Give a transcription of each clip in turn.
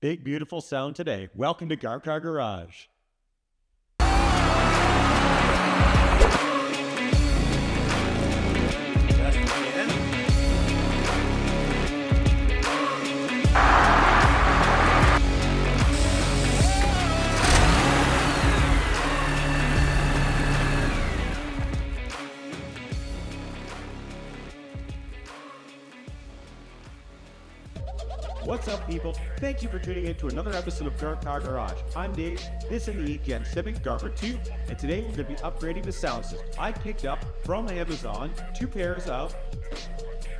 Big, beautiful sound today. Welcome to Car Garage. What's up, people? Thank you for tuning in to another episode of Car Garage. I'm Dave. This is the Gen Civic Garber 2, and today we're going to be upgrading the sound system. I picked up from Amazon 2 pairs of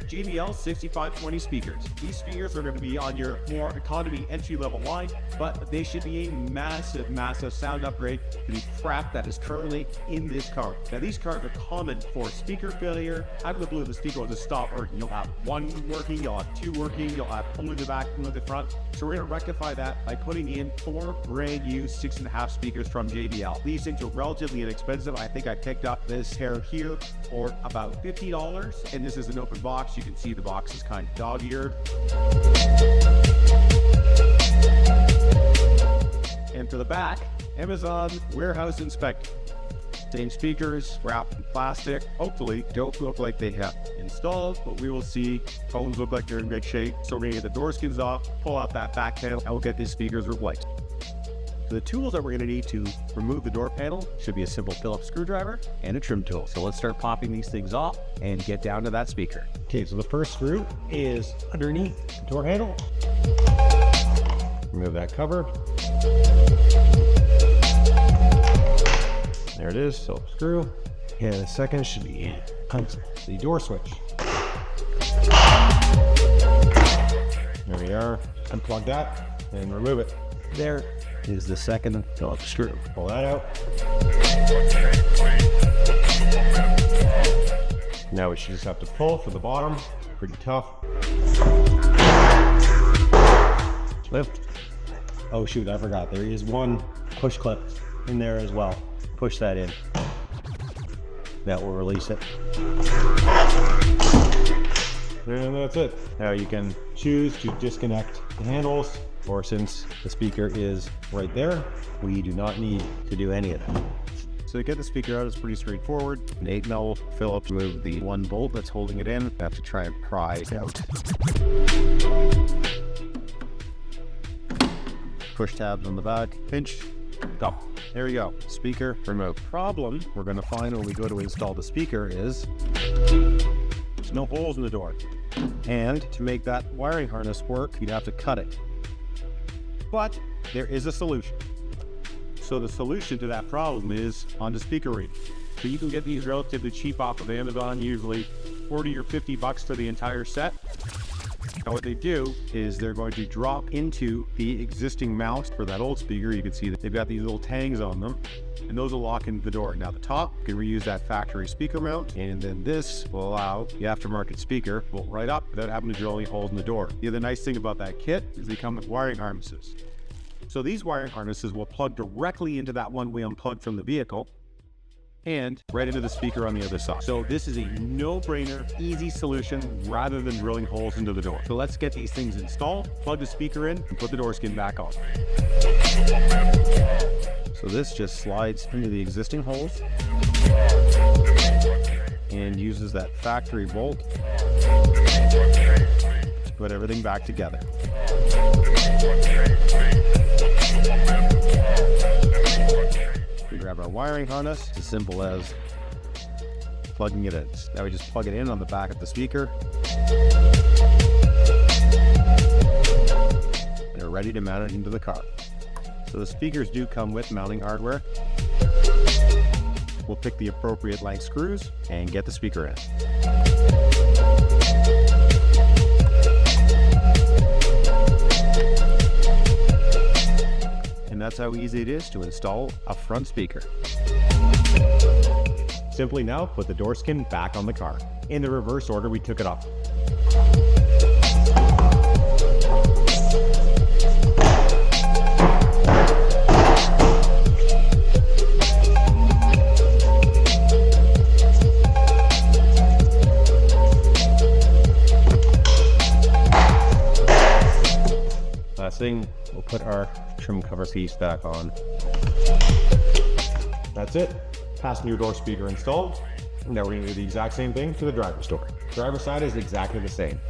JBL 6520 speakers. These speakers are going to be on your more economy entry-level line, but they should be a massive, massive sound upgrade to the crap that is currently in this car. Now, these cars are common for speaker failure. Out of the blue, the speaker will just stop working. You'll have one working, you'll have 2 working, you'll have one in the back, one in the front. So we're going to rectify that by putting in 4 brand new 6.5 speakers from JBL. These things are relatively inexpensive. I think I picked up this pair here for about $50, and this is an open box. You can see the box is kind of dog-eared. And for the back, Amazon Warehouse Inspector. Same speakers, wrapped in plastic. Hopefully, don't look like they have installed, but we will see. Phones look like they're in good shape. So we're gonna get the door skins off, pull out that back panel, and we'll get these speakers replaced. So the tools that we're going to need to remove the door panel should be a simple Phillips screwdriver and a trim tool. So let's start popping these things off and get down to that speaker. Okay, so the first screw is underneath the door handle. Remove that cover. There it is, Phillips screw. And the second should be the door switch. There we are. Unplug that and remove it. There is the second Phillips screw. Pull that out. Now we should just have to pull for the bottom. Pretty tough. Lift. Oh shoot, I forgot. There is one push clip in there as well. Push that in. That will release it. And that's it. Now you can choose to disconnect the handles, or since the speaker is right there, we do not need to do any of that. So to get the speaker out is pretty straightforward. An 8mm Phillips, remove the 1 bolt that's holding it in. I have to try and pry it out. Push tabs on the back, pinch, go. There we go, speaker removed. Problem we're gonna find when we go to install the speaker is there's no holes in the door. And to make that wiring harness work, you'd have to cut it. But there is a solution. So the solution to that problem is on the speaker read. So you can get these relatively cheap off of Amazon, usually 40 or 50 bucks for the entire set. Now what they do is they're going to drop into the existing mount for that old speaker. You can see that they've got these little tangs on them, and those will lock into the door. Now the top, you can reuse that factory speaker mount, and then this will allow the aftermarket speaker bolt right up without having to drill any holes in the door. The other nice thing about that kit is they come with wiring harnesses. So these wiring harnesses will plug directly into that one we unplugged from the vehicle and right into the speaker on the other side. So this is a no-brainer, easy solution rather than drilling holes into the door. So let's get these things installed, plug the speaker in, and put the door skin back on. So this just slides into the existing holes and uses that factory bolt to put everything back together. We grab our wiring harness, it's as simple as plugging it in. Now we just plug it in on the back of the speaker. And we're ready to mount it into the car. So the speakers do come with mounting hardware. We'll pick the appropriate length screws and get the speaker in. And that's how easy it is to install a front speaker. Simply now put the door skin back on the car. In the reverse order we took it off. That's thing, we'll put our trim cover piece back on. That's it. Passenger door speaker installed. Now we're going to do the exact same thing to the driver's door. Driver's side is exactly the same.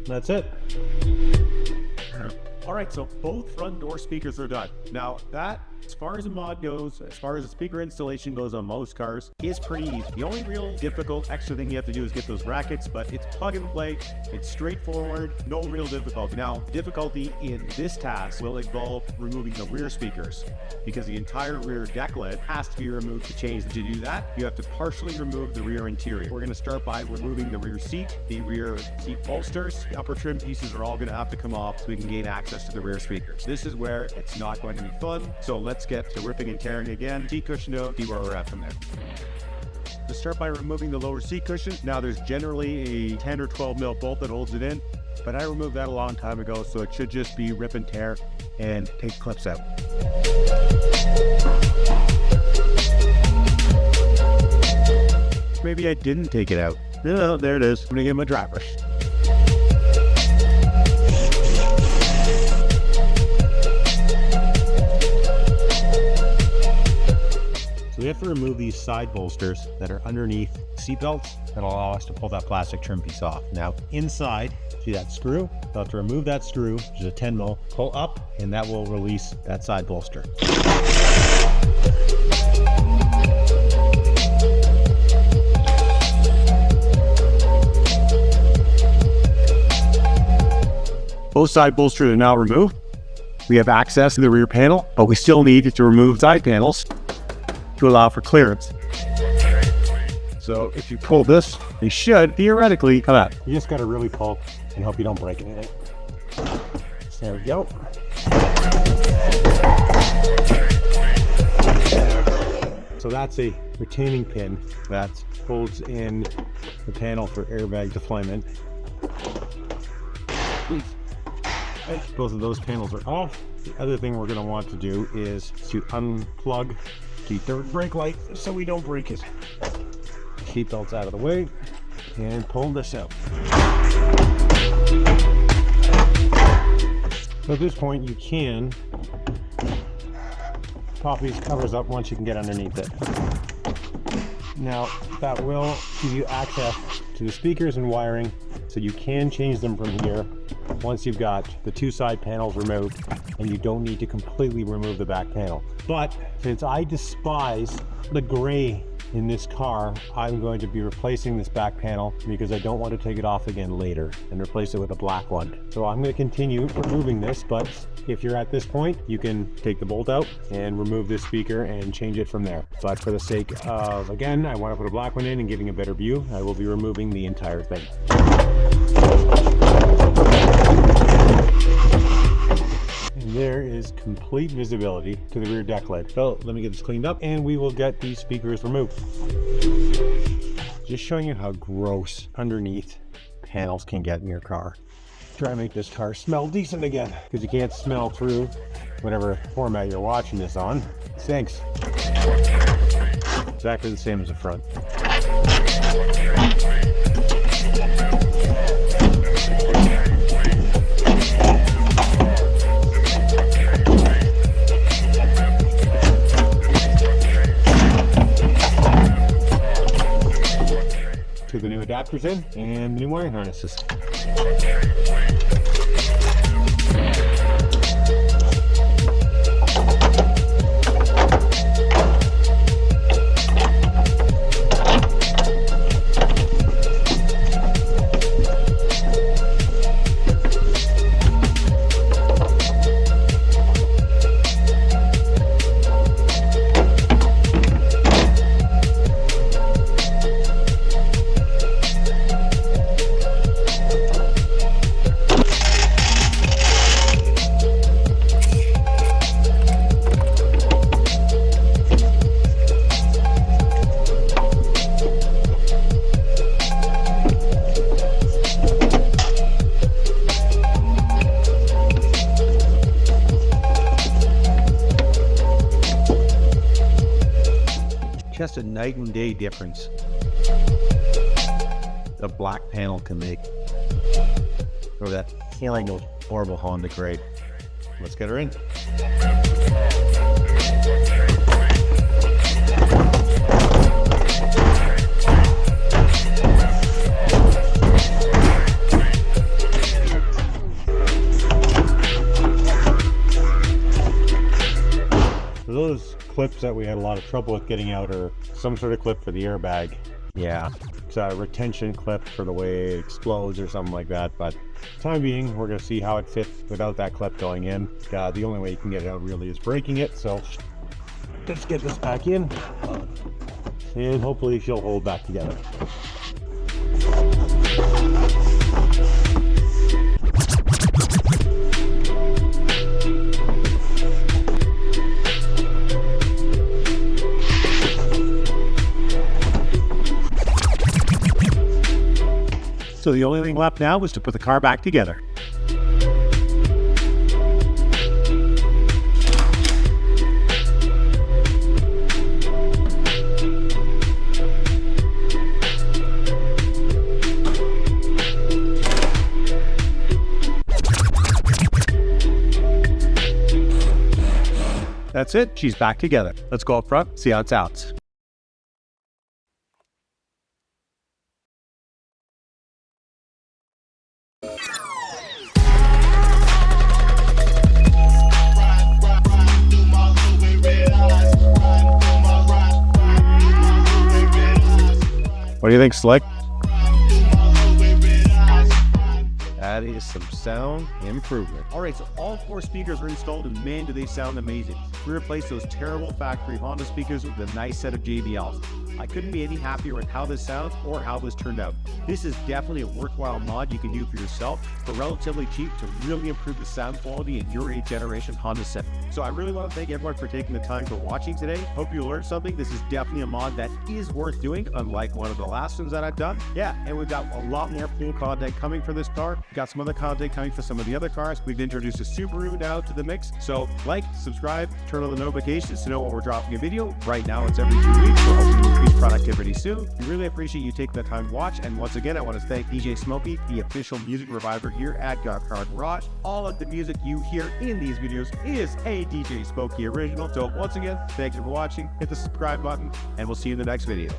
That's it. All right, so both front door speakers are done. Now that, as far as the mod goes, as far as the speaker installation goes on most cars, is pretty easy. The only real difficult extra thing you have to do is get those brackets, but it's plug and play, it's straightforward, no real difficulty. Now, difficulty in this task will involve removing the rear speakers, because the entire rear deck lid has to be removed to change. To do that, you have to partially remove the rear interior. We're going to start by removing the rear seat, the rear seat bolsters. The upper trim pieces are all going to have to come off so we can gain access to the rear speakers. This is where it's not going to be fun, so let's get to ripping and tearing again. Seat cushion out, see where we're at from there. To start by removing the lower seat cushion. Now there's generally a 10 or 12 mil bolt that holds it in, but I removed that a long time ago, so it should just be rip and tear and take clips out. Maybe I didn't take it out. No, there it is. I'm gonna give him a dry brush. We have to remove these side bolsters that are underneath seat belts that allow us to pull that plastic trim piece off. Now inside, see that screw? We'll have to remove that screw, which is a 10 mil, pull up, and that will release that side bolster. Both side bolsters are now removed. We have access to the rear panel, but we still need to remove side panels to allow for clearance. So if you pull this, they should theoretically come out. You just got to really pull and hope you don't break anything. There we go. So that's a retaining pin that holds in the panel for airbag deployment. Both of those panels are off. The other thing we're going to want to do is to unplug the third brake light so we don't break it. Seat belts out of the way and pull this out. So at this point you can pop these covers up once you can get underneath it. Now that will give you access to the speakers and wiring, so you can change them from here once you've got the two side panels removed and you don't need to completely remove the back panel. But since I despise the gray in this car, I'm going to be replacing this back panel because I don't want to take it off again later and replace it with a black one. So I'm going to continue removing this, but if you're at this point, you can take the bolt out and remove this speaker and change it from there. But for the sake of, again, I want to put a black one in and getting a better view, I will be removing the entire thing. And there is complete visibility to the rear deck lid. So let me get this cleaned up and we will get these speakers removed. Just showing you how gross underneath panels can get in your car. Try to make this car smell decent again, because you can't smell through whatever format you're watching this on. It stinks. Exactly the same as the front. To the new adapters in and the new wiring harnesses. Just a night and day difference the black panel can make. Or that feeling of horrible Honda crate. Let's get her in. Those clips that we had a lot of trouble with getting out are some sort of clip for the airbag. Yeah, it's a retention clip for the way it explodes or something like that, but time being we're going to see how it fits without that clip going in. The only way you can get it out really is breaking it, so let's get this back in and hopefully she'll hold back together. So the only thing left now was to put the car back together. That's it, she's back together. Let's go up front, see how it sounds. What do you think, Slick? That is some sound improvement. All right, so all 4 speakers are installed and man, do they sound amazing. We replaced those terrible factory Honda speakers with a nice set of JBLs. I couldn't be any happier with how this sounds or how this turned out. This is definitely a worthwhile mod you can do for yourself for relatively cheap to really improve the sound quality in your 8th generation Honda Civic. So I really want to thank everyone for taking the time for watching today. Hope you learned something. This is definitely a mod that is worth doing, unlike one of the last ones that I've done. Yeah, and we've got a lot more cool content coming for this car. We've got some other content coming for some of the other cars. We've introduced a Subaru now to the mix. So like, subscribe, turn on the notifications to know when we're dropping a video. Right now it's every 2 weeks. We're hoping to increase productivity soon. We really appreciate you taking the time to watch. And once again, I want to thank DJ Smokey, the official music reviver here at Got Car Garage. All of the music you hear in these videos is a DJ Smokey original. So once again, thank you for watching. Hit the subscribe button and we'll see you in the next video.